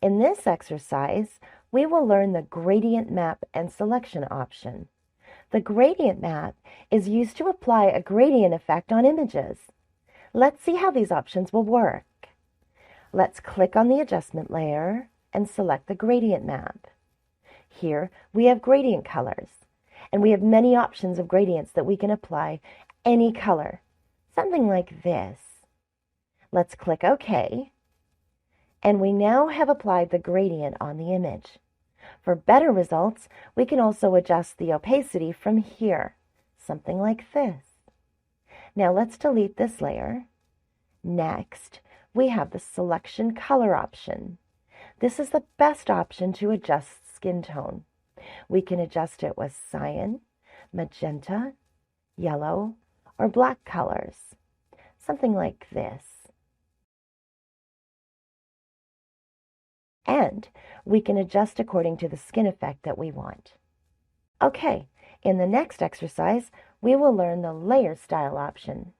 In this exercise, we will learn the gradient map and selection option. The gradient map is used to apply a gradient effect on images. Let's see how these options will work. Let's click on the adjustment layer and select the gradient map. Here we have gradient colors, and we have many options of gradients that we can apply any color, something like this. Let's click OK, and we now have applied the gradient on the image. For better results, we can also adjust the opacity from here, something like this. Now let's delete this layer. Next, we have the selection color option. This is the best option to adjust skin tone. We can adjust it with cyan, magenta, yellow, or black colors, something like this. And we can adjust according to the skin effect that we want. Okay, in the next exercise, we will learn the layer style option.